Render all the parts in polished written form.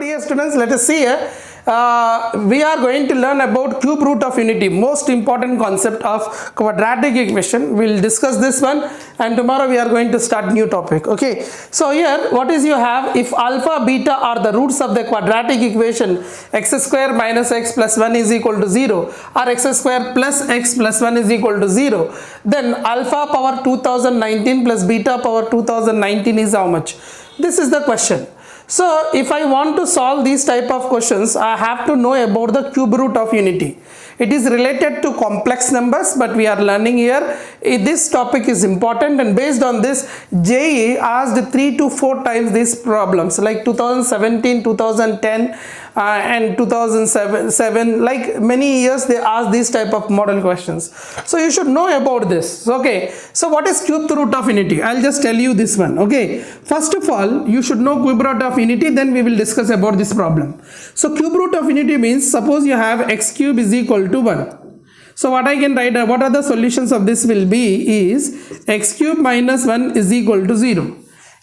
Dear students, let us see here. We are going to learn about cube root of unity, most important concept of quadratic equation. We will discuss this one, and tomorrow we are going to start new topic. Okay, so here what is you have, if alpha beta are the roots of the quadratic equation x square minus x plus 1 is equal to 0 or x square plus x plus 1 is equal to 0, then alpha power 2019 plus beta power 2019 is how much? This is the question. So if I want to solve these type of questions, I have to know about the cube root of unity. It is related to complex numbers, but we are learning here. This topic is important, and based on this, JEE asked 3 to 4 times these problems, like 2017, 2010 and 2007, like many years they asked these type of model questions. So you should know about this. Okay, so what is cube root of unity? I'll just tell you this one. Okay, first of all, you should know cube root of unity, then we will discuss about this problem. So cube root of unity means, suppose you have x cube is equal to 1. So what I can write, what are the solutions of this will be is x cube minus 1 is equal to 0.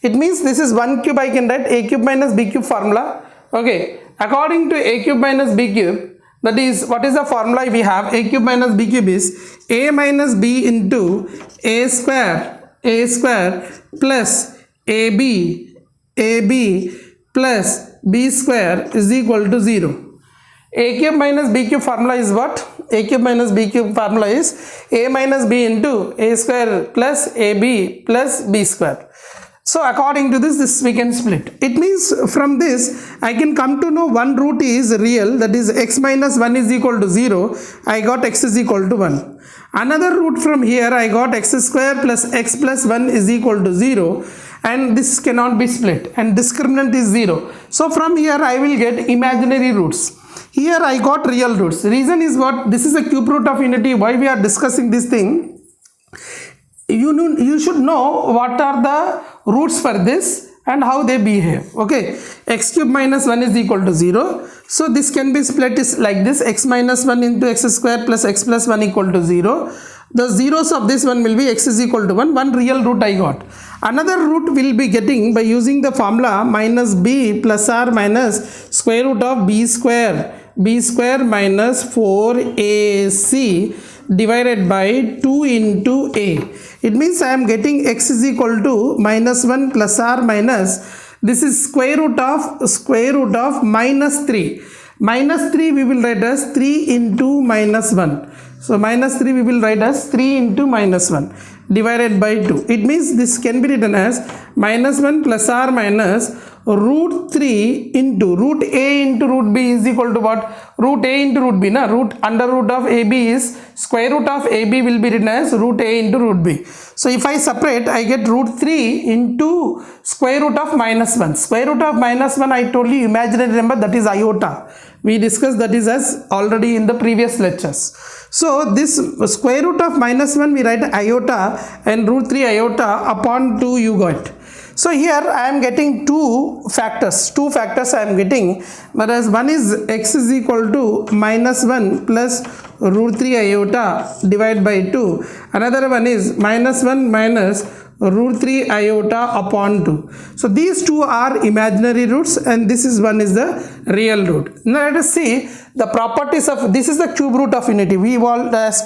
It means this is 1 cube, I can write a cube minus b cube formula. Okay, according to a cube minus b cube, that is, what is the formula we have? A cube minus b cube is a minus b into a square plus ab plus b square is equal to 0. A cube minus b cube formula is what? A cube minus b cube formula is a minus b into a square plus ab plus b square. So according to this we can split. It means from this I can come to know one root is real, that is x minus 1 is equal to 0. I got x is equal to 1. Another root from here I got x square plus x plus 1 is equal to 0, and this cannot be split, and discriminant is 0. So from here I will get imaginary roots. Here I got real roots. Reason is what? This is a cube root of unity. Why we are discussing this thing? You should know what are the roots for this and how they behave. Okay, x cube minus 1 is equal to 0. So this can be split is like this: x minus 1 into x square plus x plus 1 equal to 0. The zeros of this one will be x is equal to 1. One real root I got. Another root will be getting by using the formula minus b plus r minus square root of b square minus 4ac divided by 2 into a. It means I am getting x is equal to minus 1 plus r minus, this is square root of minus 3. Minus 3 we will write as 3 into minus 1. So minus 3 we will write as 3 into minus 1 divided by 2. It means this can be written as minus 1 plus r minus root 3 into root a into root b is equal to what? Root a into root b. Root under root of ab is square root of ab will be written as root a into root b. So if I separate, I get root 3 into square root of minus 1. Square root of minus 1, I told you imaginary number, that is iota. We discussed that is as already in the previous lectures. So this square root of minus 1 we write iota, and root 3 iota upon 2 you got. So here I am getting two factors I am getting, whereas one is x is equal to minus 1 plus root 3 iota divided by 2. Another one is minus 1 minus root 3 iota upon 2. So these two are imaginary roots, and this is one is the real root. Now let us see the properties of this. Is the cube root of unity. We called as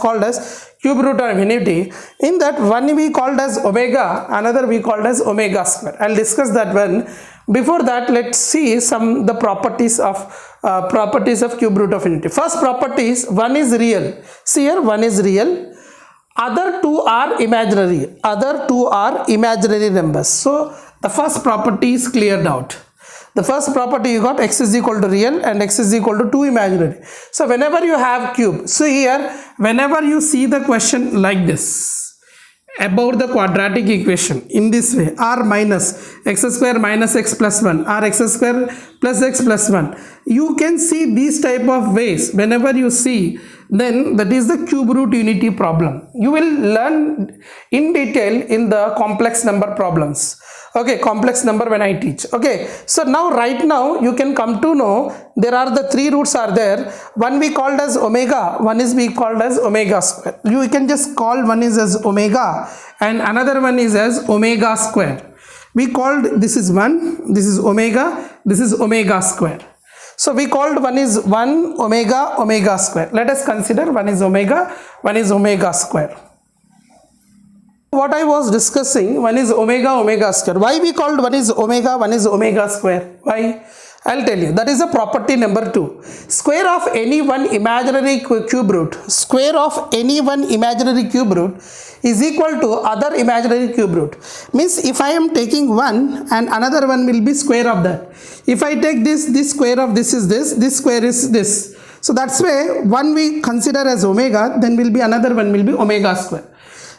cube root of unity. In that, one we called as omega, another we called as omega square. I'll discuss that one. Before that, let's see the properties of cube root of unity. First property is one is real. See here, one is real. Other two are imaginary. Numbers. So the first property is cleared out. The first property you got, x is equal to real and x is equal to 2 imaginary. So whenever you have cube, so here whenever you see the question like this about the quadratic equation in this way, r minus x square minus x plus 1 or x square plus x plus 1, you can see these type of ways. Whenever you see, then that is the cube root unity problem. You will learn in detail in the complex number problems. Okay, complex number when I teach. Okay, so now right now you can come to know there are the three roots are there. One we called as omega, one is we called as omega square. You can just call one is as omega and another one is as omega square. we called this is 1, this is omega square. So we called one is 1 omega square. Let us consider one is omega square. What I was discussing, one is omega square. Why we called one is omega square? Why? I'll tell you. That is a property number 2. Square of any one imaginary cube root, square of any one imaginary cube root is equal to other imaginary cube root. Means if I am taking one and another one will be square of that. If I take this square of this is this square is this. So that's why one we consider as omega, then will be another one will be omega square.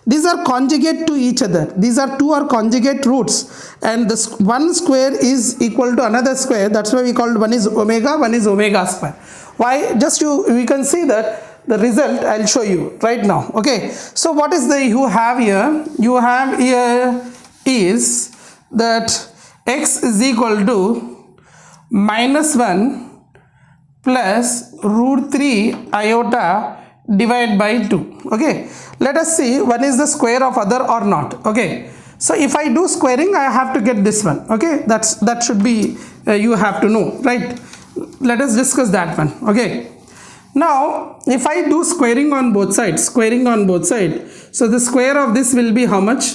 These are conjugate to each other. These are two are conjugate roots, and this one square is equal to another square. That's why we called one is omega square. Why? Just we can see that the result I'll show you right now. Okay. So what is the you have here? You have here is that x is equal to -1 plus root 3 iota divided by 2. Okay, let us see one is the square of other or not. Okay, so if I do squaring, I have to get this one. Okay, that should be you have to know, right? Let us discuss that one. Okay, now if I do squaring on both sides, so the square of this will be how much?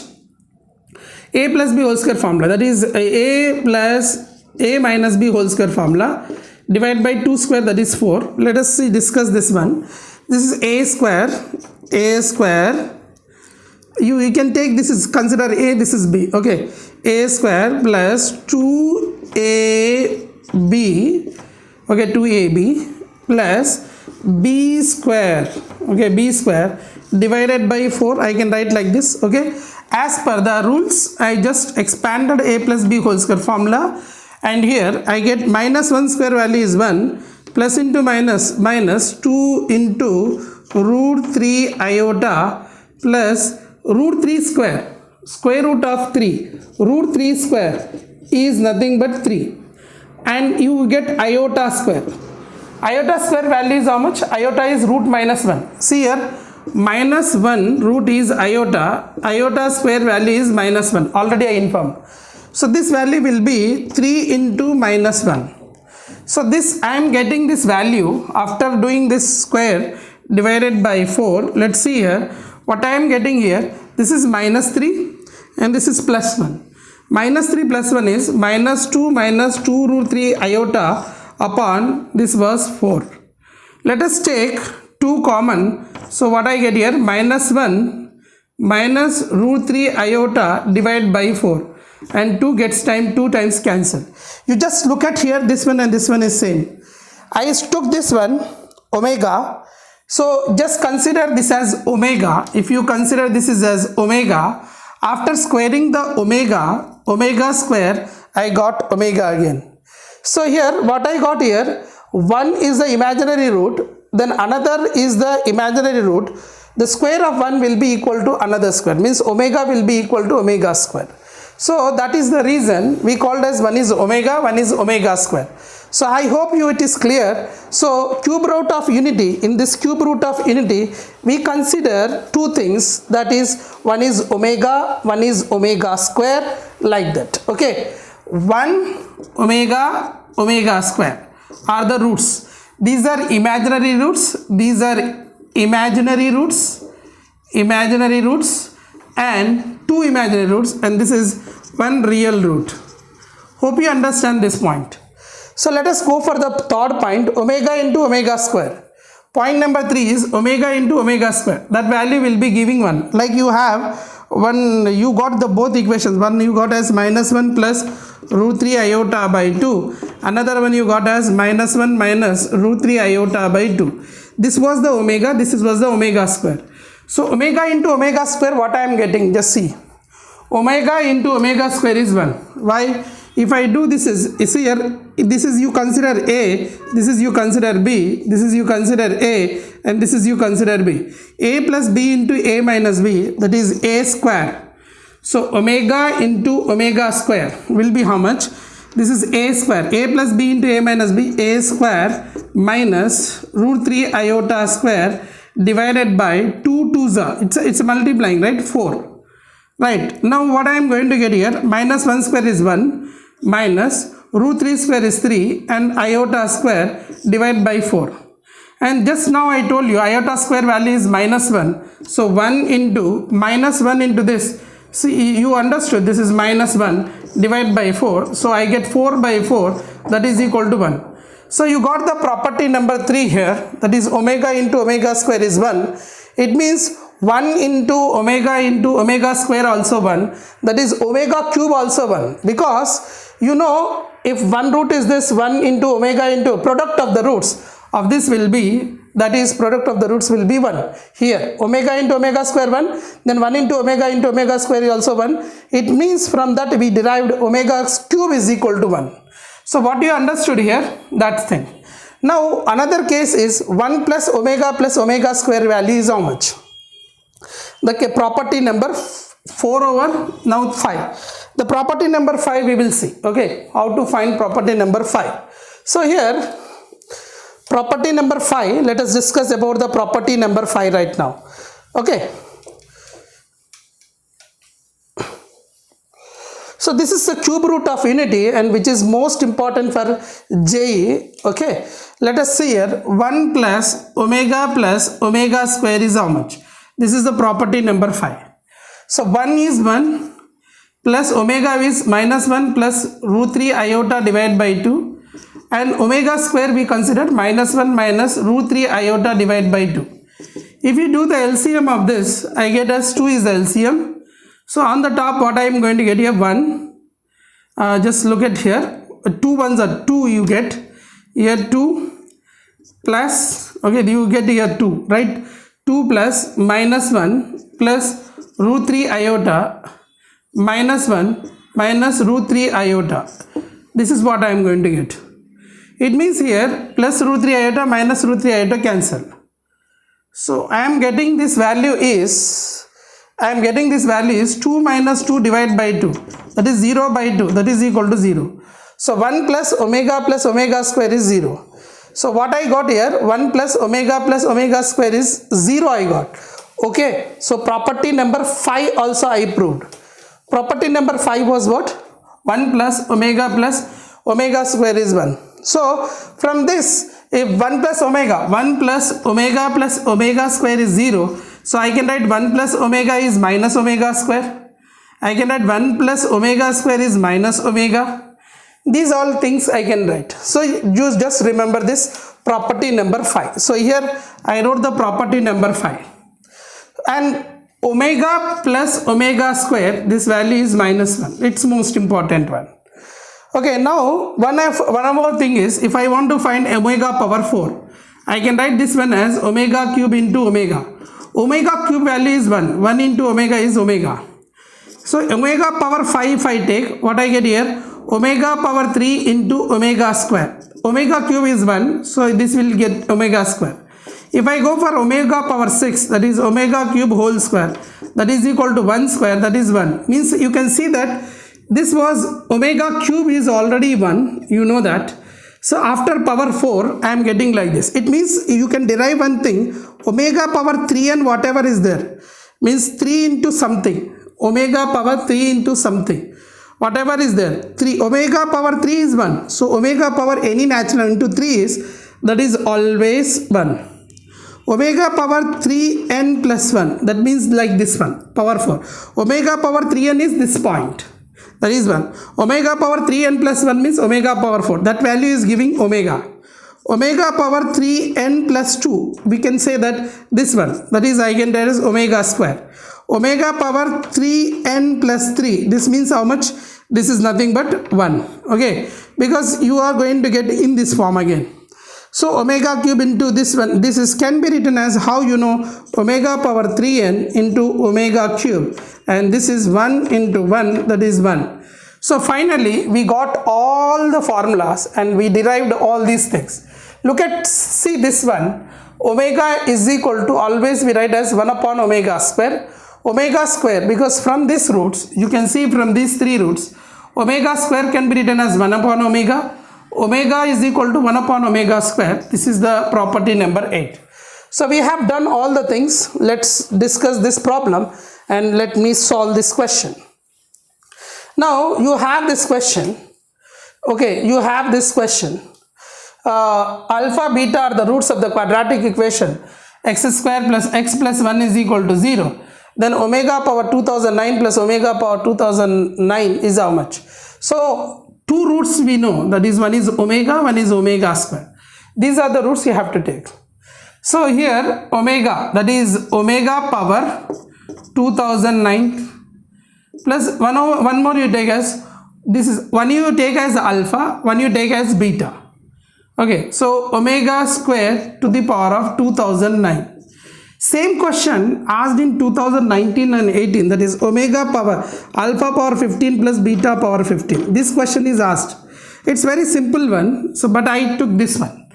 A plus b whole square formula, that is a plus a minus b whole square formula divided by 2 square, that is 4. Let us see discuss this one. This is a square. You can take this is consider a, this is b. Okay, a square plus 2ab, okay, 2ab plus b square, okay, b square divided by 4. I can write like this. Okay, as per the rules, I just expanded a plus b whole square formula, and here I get -1 square value is 1 plus into minus 2 into root 3 iota plus root 3 square root of 3, root 3 square is nothing but 3, and you get iota square. Iota square value is how much? Iota is root -1. See here, -1 root is iota square value is -1. Already I informed. So this value will be 3 into -1. So this I am getting this value after doing this square divided by 4. Let's see here what I am getting here. This is -3 and this is +1. -3 plus 1 is -2 minus 2 root 3 iota upon this was 4. Let us take 2 common. So what I get here, -1 minus root 3 iota divided by 4. And 2 gets 2 times cancel. You just look at here, this one and this one is same. I took this one omega, so just consider this as omega. If you consider this is as omega, after squaring the omega square, I got omega again. So here what I got here, one is the imaginary root, then another is the imaginary root. The square of one will be equal to another square, means omega will be equal to omega square. So that is the reason we called as one is omega square. So I hope you it is clear. So cube root of unity, in this cube root of unity, we consider two things, that is one is omega square, like that. Okay, 1 omega square are the roots. These are imaginary roots, imaginary roots and 2 imaginary roots, and this is 1 real root. Hope you understand this point. So let us go for the third point, omega into omega square. Point number 3 is omega into omega square. That value will be giving 1. Like you have one, you got the both equations. One you got as -1 plus root 3 iota by 2. Another one you got as -1 minus root 3 iota by 2. This was the omega, this was the omega square. So omega into omega square, what I am getting, just see. Omega into omega square is 1. Why? If I do this is here, this is you consider A, this is you consider B, this is you consider A, and this is you consider B. A plus B into A minus B, that is A square. So omega into omega square will be how much? This is A square. A plus B into A minus B, A square minus root 3 iota square divided by 2 2s. It's multiplying, right? 4. Right, now what I am going to get here, minus 1 square is 1 minus root 3 square is 3 and iota square divided by 4. And just now I told you iota square value is minus 1. So 1 into minus 1 into this. See, you understood this is minus 1 divided by 4. So I get 4 by 4, that is equal to 1. So you got the property number 3 here, that is omega into omega square is 1. It means 1 into omega square also 1, that is omega cube also 1, because you know if one root is this, 1 into omega into product of the roots of this will be, that is product of the roots will be 1. Here omega into omega square 1, then 1 into omega square is also 1. It means from that we derived omega cube is equal to 1. So what you understood here, that thing. Now another case is 1 plus omega square value is how much? The property number 4 over now 5. The property number 5 we will see. Okay, how to find property number 5. So here property number 5, let us discuss about the property number 5 right now. Okay. So this is the cube root of unity and which is most important for JEE. Okay. Let us see here 1 plus omega square is how much? This is the property number 5. So 1 is 1 plus omega is minus 1 plus root 3 iota divided by 2 and omega square we consider minus 1 minus root 3 iota divided by 2. If you do the LCM of this, I get as 2 is the LCM. So on the top what I am going to get here 1, just look at here, 2 ones are 2 you get, here 2 plus, okay, you get here 2, right? 2 plus minus 1 plus root 3 iota minus 1 minus root 3 iota. This is what I am going to get. It means here plus root 3 iota minus root 3 iota cancel. So I am getting this value is 2 minus 2 divided by 2, that is 0 by 2, that is equal to 0. So 1 plus omega square is 0. So what I got here, 1 plus omega square is 0 I got. Okay, so property number 5 also I proved. Property number 5 was what? 1 plus omega square is 1. So from this, if 1 plus omega square is 0, so I can write 1 plus omega is minus omega square. I can write 1 plus omega square is minus omega. These all things I can write. So you just remember this property number 5. So here I wrote the property number 5. And omega plus omega square, this value is minus 1. It's most important one. Okay, now one more thing is, if I want to find omega power 4, I can write this one as omega cube into omega. Omega cube value is 1. 1 into omega is omega. So omega power 5 if I take, what I get here? Omega power 3 into omega square. Omega cube is 1, so this will get omega square. If I go for omega power 6, that is omega cube whole square, that is equal to 1 square, that is 1. Means you can see that this was omega cube is already 1, you know that. So after power 4, I am getting like this. It means you can derive one thing, omega power 3 and whatever is there, means 3 into something, omega power 3 into something, whatever is there, 3, omega power 3 is 1. So omega power any natural into 3 is, that is always 1. Omega power 3n plus 1, that means like this one, power 4. Omega power 3n is this point, that is 1. Omega power 3n plus 1 means omega power 4, that value is giving omega. Omega power 3n plus 2, we can say that this one, that is I can write as omega square. Omega power 3n plus 3, this means how much? This is nothing but 1, okay, because you are going to get in this form again. So omega cube into this one, this is can be written as how you know omega power 3n into omega cube, and this is 1 into 1, that is 1. So finally we got all the formulas and we derived all these things. Look at, see this one, omega is equal to, always we write as 1 upon omega square, because from these roots, you can see from these 3 roots, omega square can be written as 1 upon omega. Omega is equal to 1 upon omega square. This is the property number 8. So we have done all the things. Let's discuss this problem and let me solve this question. Now you have this question. Okay, you have this question. Alpha, beta are the roots of the quadratic equation. X square plus x plus 1 is equal to 0. Then omega power 2009 plus omega power 2009 is how much? So two roots we know, that is, one is omega, one is omega square. These are the roots you have to take. So here omega, that is omega power 2009 plus one more you take as, this is one you take as alpha, one you take as beta. Okay, so omega square to the power of 2009. Same question asked in 2019 and 18, that is omega power alpha power 15 plus beta power 15. This question is asked. It's very simple one, so but I took this one.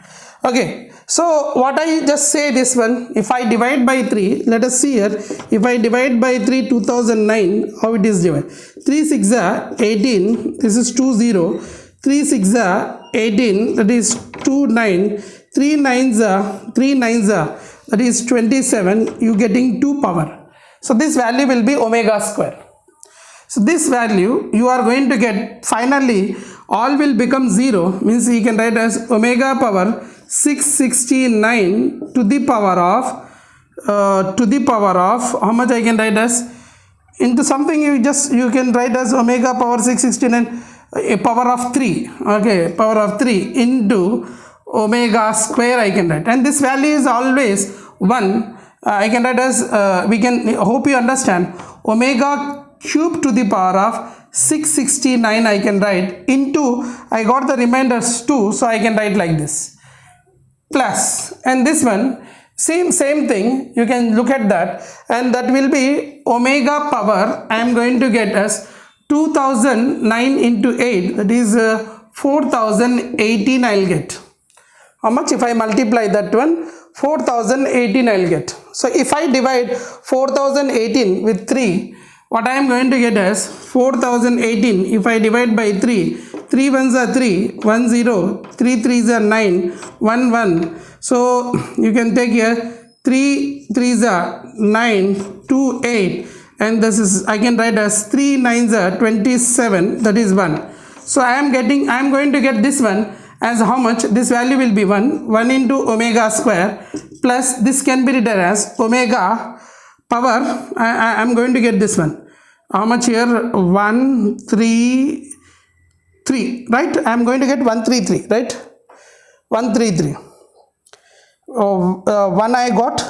Okay, so what I just say this one, if I divide by 3, let us see here, if I divide by 3 2009, how it is divided? 3 6 are 18, this is 2 0, 3 6 are 18, that is 2 9, 3 9s are, that is 27, you getting 2 power. So this value will be omega square. So this value you are going to get, finally all will become 0, means you can write as omega power 669 to the power of how much I can write as, into something you can write as omega power 669 a power of 3, okay, power of 3 into omega square I can write, and this value is always 1. I can write as we can, hope you understand, omega cube to the power of 669 I can write into, I got the remainders 2, so I can write like this, plus, and this one same thing, you can look at that, and that will be omega power, I am going to get as 2009 into 8, that is 4018 I will get. How much? If I multiply that one, 4018 I will get. So if I divide 4018 with 3, what I am going to get as 4018, if I divide by 3, 3 ones are 3, 1 0, 3 threes are 9, 1 1. So you can take here 3 threes are 9, 2 8, and this is, I can write as 3 9s are 27, that is 1. So I am going to get this one as how much? This value will be 1 into omega square, plus this can be written as omega power, I am going to get this one, how much here? 133, right? I am going to get 133, right? 133. 1 I got,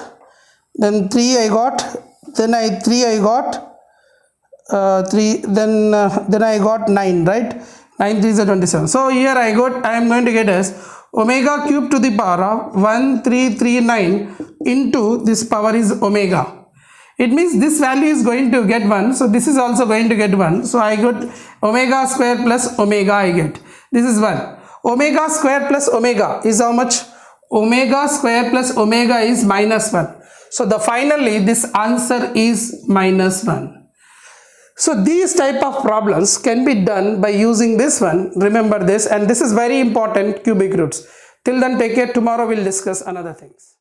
then 3 I got, then 3 I got, 3, then I got 9, right? 9 3 is 27. So here I am going to get as omega cube to the power of 1339 into this power is omega. It means this value is going to get 1, so this is also going to get 1. So I got omega square plus omega I get. This is 1. Omega square plus omega is how much? Omega square plus omega is minus 1. So finally this answer is minus 1. So these type of problems can be done by using this one. Remember this, and this is very important, cubic roots. Till then, take care. Tomorrow we'll discuss another things.